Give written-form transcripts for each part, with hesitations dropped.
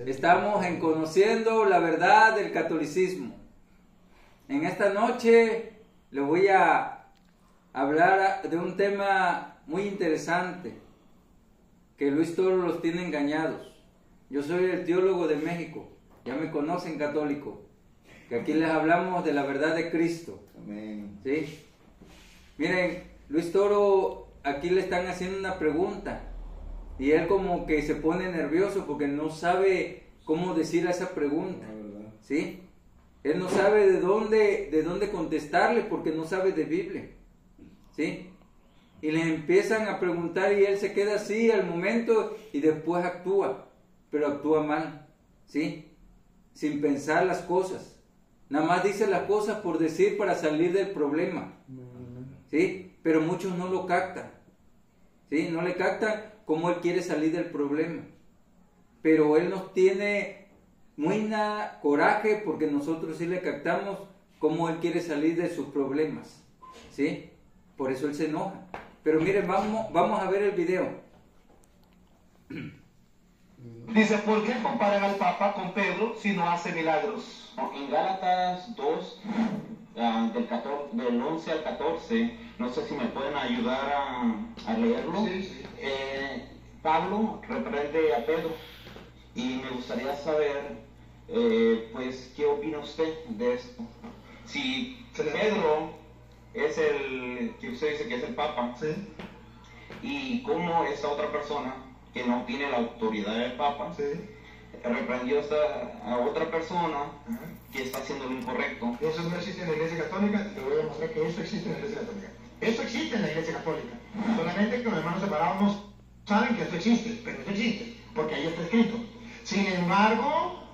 Estamos en Conociendo la Verdad del Catolicismo. En esta noche le voy a hablar de un tema muy interesante, que Luis Toro los tiene engañados. Yo soy el teólogo de México, ya me conocen, católico, que aquí les hablamos de la verdad de Cristo. Amén. ¿Sí? Miren, Luis Toro, aquí le están haciendo una pregunta y él como que se pone nervioso porque no sabe cómo decir a esa pregunta. ¿Sí? Él no sabe de dónde contestarle porque no sabe de Biblia. ¿Sí? Y le empiezan a preguntar y él se queda así al momento y después actúa, pero actúa mal. ¿Sí? Sin pensar las cosas. Nada más dice las cosas por decir para salir del problema. ¿Sí? Pero muchos no lo captan. ¿Sí? No le captan cómo él quiere salir del problema. Pero él nos tiene muy coraje porque nosotros sí le captamos cómo él quiere salir de sus problemas. ¿Sí? Por eso él se enoja. Pero miren, vamos a ver el video. Dice, ¿por qué comparan al Papa con Pedro si no hace milagros? En Gálatas 2, del 11 al 14, no sé si me pueden ayudar a leerlo. Sí. Pablo reprende a Pedro y me gustaría saber, pues, ¿qué opina usted de esto? Si Pedro es el que usted dice que es el Papa, Sí. y cómo esta otra persona que no tiene la autoridad del Papa, Sí. reprendió a otra persona que está haciendo lo incorrecto. Eso no existe en la Iglesia Católica. Te voy a demostrar que eso existe en la Iglesia Católica. Eso existe en la Iglesia Católica. Solamente que los hermanos separados no saben que esto existe, pero esto existe, porque ahí está escrito. Sin embargo,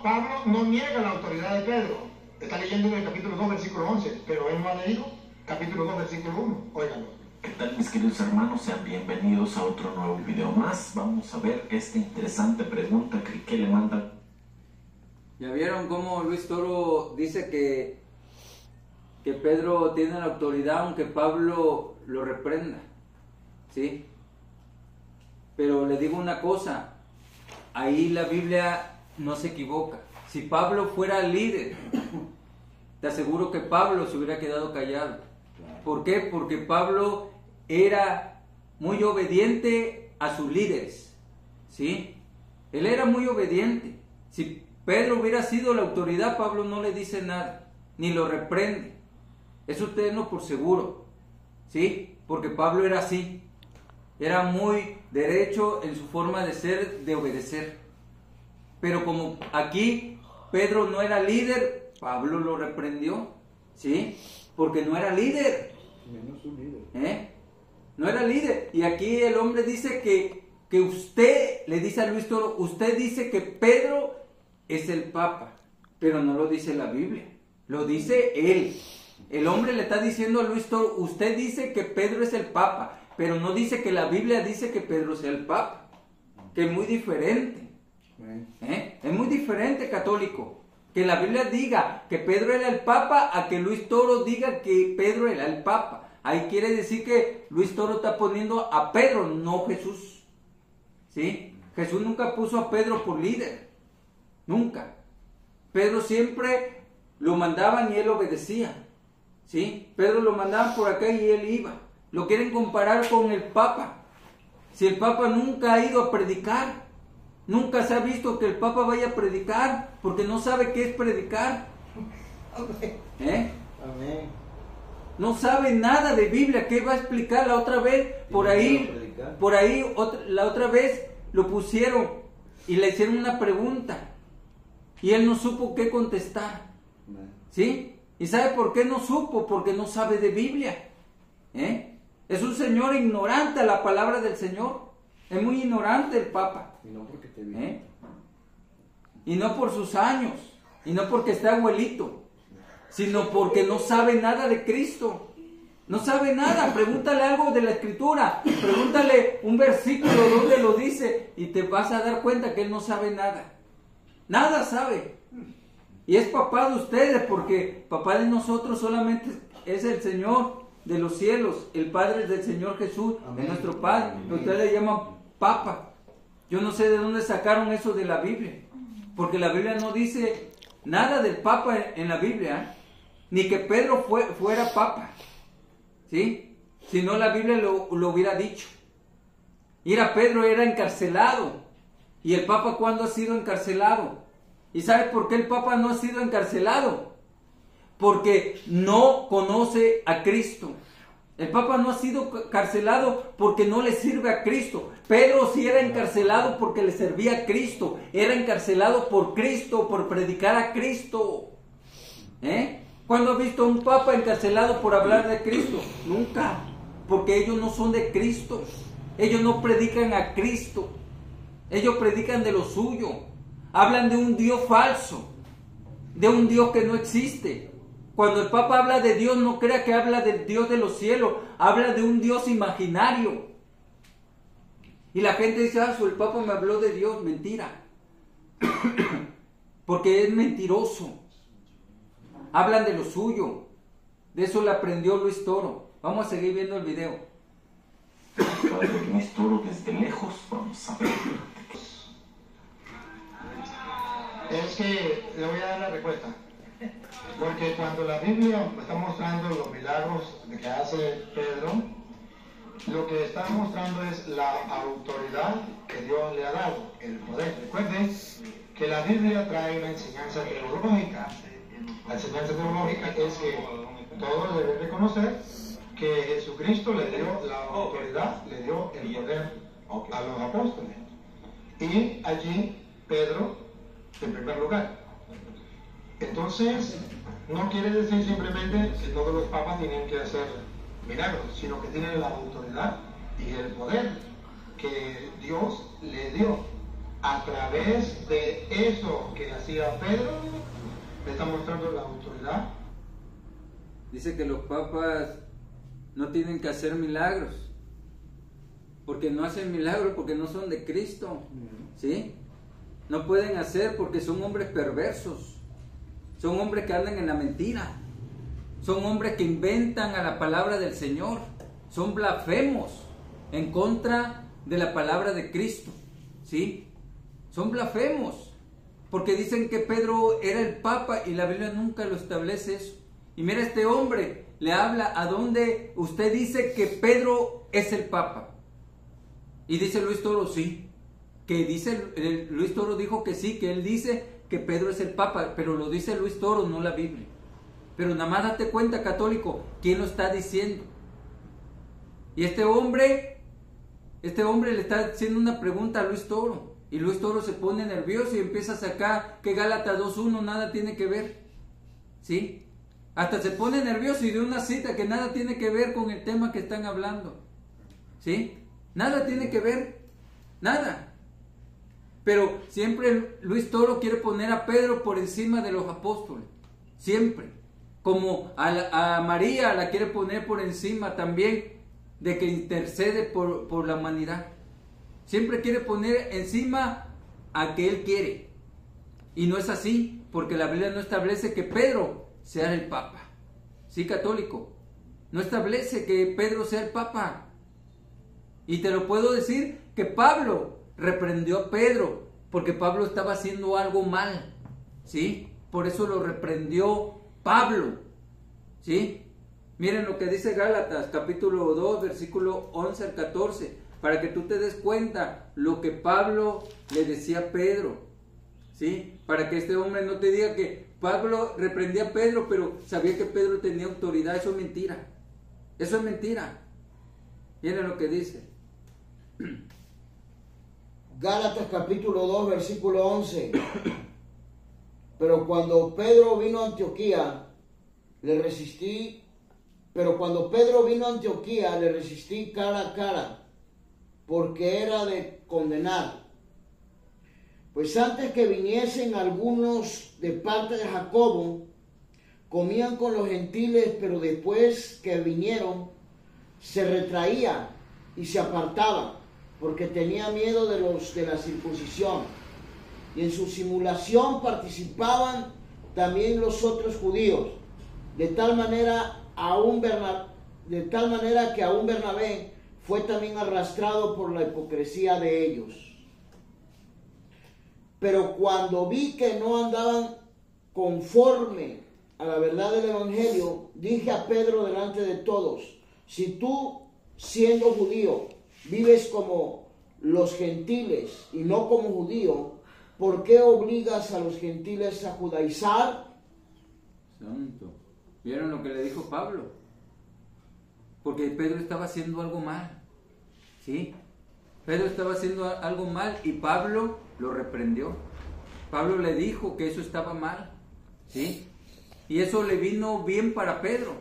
Pablo no niega la autoridad de Pedro. Está leyendo en el capítulo 2, versículo 11, pero él no ha leído capítulo 2, versículo 1. Óiganlo. ¿Qué tal, mis queridos hermanos? Sean bienvenidos a otro nuevo video más. Vamos a ver esta interesante pregunta que le mandan. ¿Ya vieron cómo Luis Toro dice que Pedro tiene la autoridad aunque Pablo lo reprenda? ¿Sí? Pero le digo una cosa, ahí la Biblia no se equivoca. Si Pablo fuera líder, te aseguro que Pablo se hubiera quedado callado. ¿Por qué? Porque Pablo era muy obediente a sus líderes. ¿Sí? Él era muy obediente. Si Pedro hubiera sido la autoridad, Pablo no le dice nada, ni lo reprende. Eso tenlo por seguro. ¿Sí? Porque Pablo era así. Era muy derecho en su forma de ser, de obedecer. Pero como aquí Pedro no era líder, Pablo lo reprendió. ¿Sí? Porque no era líder. No era líder. Y aquí el hombre dice que usted, le dice a Luis Toro, usted dice que Pedro es el Papa, pero no lo dice la Biblia, lo dice él. El hombre le está diciendo a Luis Toro, usted dice que Pedro es el Papa, pero no dice que la Biblia dice que Pedro sea el Papa, que es muy diferente. Es muy diferente, católico, que la Biblia diga que Pedro era el Papa a que Luis Toro diga que Pedro era el Papa. Ahí quiere decir que Luis Toro está poniendo a Pedro, no Jesús. ¿Sí? Jesús nunca puso a Pedro por líder. Nunca. Pedro siempre lo mandaban y él obedecía. ¿Sí? Pedro lo mandaban por acá y él iba. Lo quieren comparar con el Papa. Si el Papa nunca ha ido a predicar, nunca se ha visto que el Papa vaya a predicar, porque no sabe qué es predicar. Amén. No sabe nada de Biblia. ¿Qué va a explicar? La otra vez, la otra vez lo pusieron y le hicieron una pregunta y él no supo qué contestar. ¿Sí? ¿Y sabe por qué no supo? Porque no sabe de Biblia. Es un señor ignorante a la palabra del Señor. Es muy ignorante el Papa. Y no porque te vi. Y no por sus años, y no porque esté abuelito, sino porque no sabe nada de Cristo. No sabe nada. Pregúntale algo de la Escritura, pregúntale un versículo donde lo dice y te vas a dar cuenta que él no sabe nada. Nada sabe. Y es papá de ustedes, porque papá de nosotros solamente es el Señor de los cielos, el Padre del Señor Jesús, es nuestro Padre. Ustedes le llaman Papa. Yo no sé de dónde sacaron eso de la Biblia, porque la Biblia no dice nada del Papa en la Biblia, ni que Pedro fuera Papa, ¿sí? Si no, la Biblia lo hubiera dicho. Pedro era encarcelado. ¿Y el Papa cuándo ha sido encarcelado? ¿Y sabe por qué el Papa no ha sido encarcelado? Porque no conoce a Cristo. El Papa no ha sido encarcelado porque no le sirve a Cristo. Pedro sí era encarcelado porque le servía a Cristo. Era encarcelado por Cristo, por predicar a Cristo. ¿Cuándo ha visto a un Papa encarcelado por hablar de Cristo? Nunca. Porque ellos no son de Cristo. Ellos no predican a Cristo. Ellos predican de lo suyo. Hablan de un Dios falso. De un Dios que no existe. Cuando el Papa habla de Dios, no crea que habla del Dios de los cielos. Habla de un Dios imaginario. Y la gente dice, el Papa me habló de Dios. Mentira. Porque es mentiroso. Hablan de lo suyo. De eso le aprendió Luis Toro. Vamos a seguir viendo el video. Padre Luis Toro desde lejos, vamos a ver. Es que le voy a dar la respuesta. Porque cuando la Biblia está mostrando los milagros que hace Pedro, lo que está mostrando es la autoridad que Dios le ha dado, el poder. Recuerden que la Biblia trae una enseñanza teológica. La enseñanza teológica es que todos deben reconocer que Jesucristo le dio la autoridad, le dio el poder a los apóstoles. Y allí Pedro, en primer lugar. Entonces, no quiere decir simplemente que todos los papas tienen que hacer milagros, sino que tienen la autoridad y el poder que Dios le dio. A través de eso que hacía Pedro, le está mostrando la autoridad. Dice que los papas no tienen que hacer milagros, porque no hacen milagros porque no son de Cristo, ¿sí? No pueden hacer porque son hombres perversos, son hombres que andan en la mentira, son hombres que inventan a la palabra del Señor, son blasfemos en contra de la palabra de Cristo, ¿sí? Son blasfemos, porque dicen que Pedro era el Papa y la Biblia nunca lo establece eso. Y mira, este hombre le habla a donde usted dice que Pedro es el Papa. Y dice Luis Toro, sí. Luis Toro dijo que sí, que él dice que Pedro es el Papa, pero lo dice Luis Toro, no la Biblia. Pero nada más date cuenta, católico, quién lo está diciendo. Y este hombre le está haciendo una pregunta a Luis Toro. Y Luis Toro se pone nervioso y empieza a sacar que Gálatas 2:1 nada tiene que ver. ¿Sí? Hasta se pone nervioso y de una cita que nada tiene que ver con el tema que están hablando. ¿Sí? Nada tiene que ver. Nada. Pero siempre Luis Toro quiere poner a Pedro por encima de los apóstoles. Siempre. Como a María la quiere poner por encima también de que intercede por la humanidad. Siempre quiere poner encima a que él quiere. Y no es así, porque la Biblia no establece que Pedro sea el Papa. ¿Sí, católico? No establece que Pedro sea el Papa. Y te lo puedo decir que Pablo reprendió a Pedro, porque Pablo estaba haciendo algo mal. ¿Sí? Por eso lo reprendió Pablo. ¿Sí? Miren lo que dice Gálatas, capítulo 2, versículo 11 al 14, para que tú te des cuenta lo que Pablo le decía a Pedro. ¿Sí? Para que este hombre no te diga que Pablo reprendía a Pedro, pero sabía que Pedro tenía autoridad. Eso es mentira. Eso es mentira. Miren lo que dice. Gálatas capítulo 2, versículo 11. Pero cuando Pedro vino a Antioquía, le resistí cara a cara, porque era de condenar. Pues antes que viniesen algunos de parte de Jacobo, comían con los gentiles, pero después que vinieron, se retraía y se apartaba, porque tenía miedo de los de la circuncisión. Y en su simulación participaban también los otros judíos, de tal manera que aún Bernabé fue también arrastrado por la hipocresía de ellos. Pero cuando vi que no andaban conforme a la verdad del Evangelio, dije a Pedro delante de todos: si tú, siendo judío, vives como los gentiles y no como judío, ¿por qué obligas a los gentiles a judaizar? Santo. ¿Vieron lo que le dijo Pablo? Porque Pedro estaba haciendo algo mal. ¿Sí? Pedro estaba haciendo algo mal y Pablo lo reprendió. Pablo le dijo que eso estaba mal. ¿Sí? Y eso le vino bien para Pedro.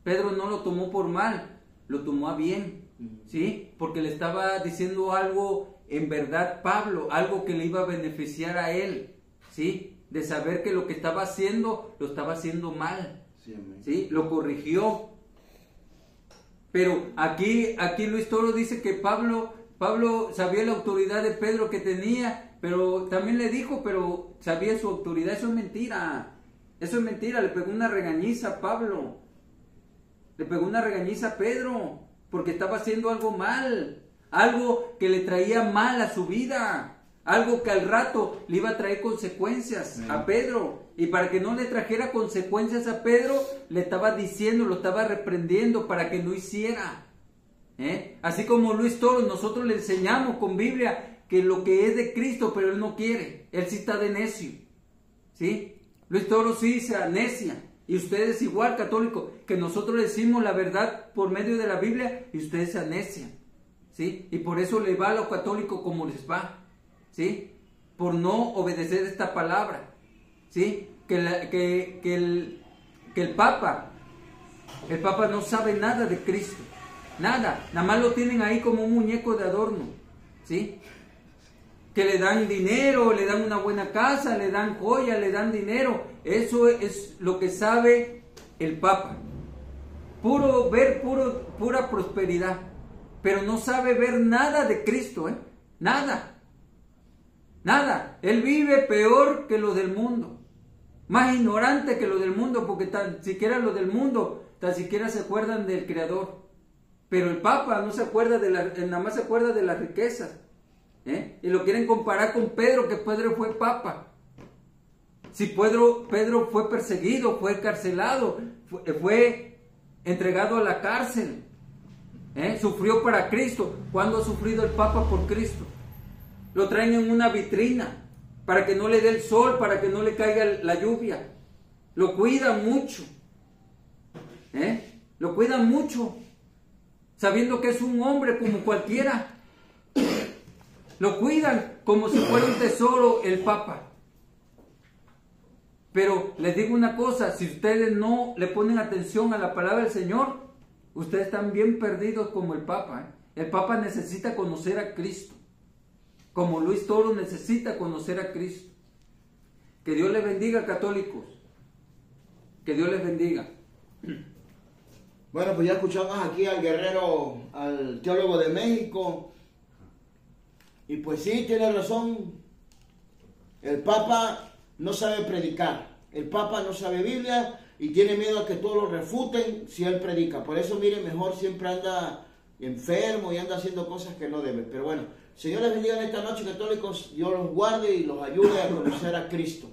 Pedro no lo tomó por mal, lo tomó a bien. ¿Sí? Porque le estaba diciendo algo en verdad Pablo, algo que le iba a beneficiar a él. ¿Sí? De saber que lo que estaba haciendo, lo estaba haciendo mal. ¿Sí? Lo corrigió. Pero aquí Luis Toro dice que Pablo sabía la autoridad de Pedro que tenía, pero también le dijo, pero sabía su autoridad. Eso es mentira. Eso es mentira. Le pegó una regañiza a Pablo. Le pegó una regañiza a Pedro, porque estaba haciendo algo mal. Algo que le traía mal a su vida. Algo que al rato le iba a traer consecuencias a Pedro. Y para que no le trajera consecuencias a Pedro, le estaba diciendo, lo estaba reprendiendo para que no hiciera. Así como Luis Toro, nosotros le enseñamos con Biblia que lo que es de Cristo, pero él no quiere. Él sí está de necio. ¿Sí? Luis Toro sí se anecia. Y ustedes igual, católicos, que nosotros le decimos la verdad por medio de la Biblia y ustedes se anecian. ¿Sí? Y por eso le va a los católicos como les va. ¿Sí? Por no obedecer esta palabra. ¿Sí? Que el Papa no sabe nada de Cristo. Nada más lo tienen ahí como un muñeco de adorno. ¿Sí? Que le dan dinero, le dan una buena casa, le dan joya, le dan dinero. Eso es lo que sabe el Papa. Pura prosperidad. Pero no sabe ver nada de Cristo, Nada. Él vive peor que los del mundo. Más ignorante que los del mundo, porque tan siquiera los del mundo, tan siquiera se acuerdan del Creador. Pero el Papa no se acuerda nada más se acuerda de las riquezas. Y lo quieren comparar con Pedro, que Pedro fue Papa. Si Pedro fue perseguido, fue encarcelado, fue entregado a la cárcel. Sufrió para Cristo. ¿Cuándo ha sufrido el Papa por Cristo? Lo traen en una vitrina para que no le dé el sol, para que no le caiga la lluvia. Lo cuidan mucho. Lo cuidan mucho, sabiendo que es un hombre como cualquiera. Lo cuidan como si fuera un tesoro el Papa. Pero les digo una cosa, si ustedes no le ponen atención a la palabra del Señor, ustedes están bien perdidos como el Papa. El Papa necesita conocer a Cristo, como Luis Toro necesita conocer a Cristo. Que Dios les bendiga, católicos. Que Dios les bendiga. Bueno, pues ya escuchamos aquí al guerrero, al teólogo de México. Y pues sí, tiene razón. El Papa no sabe predicar. El Papa no sabe Biblia y tiene miedo a que todos lo refuten si él predica. Por eso, miren, mejor siempre anda enfermo y anda haciendo cosas que no debe. Pero bueno, Señor les bendiga en esta noche, católicos. Dios los guarde y los ayude a conocer a Cristo.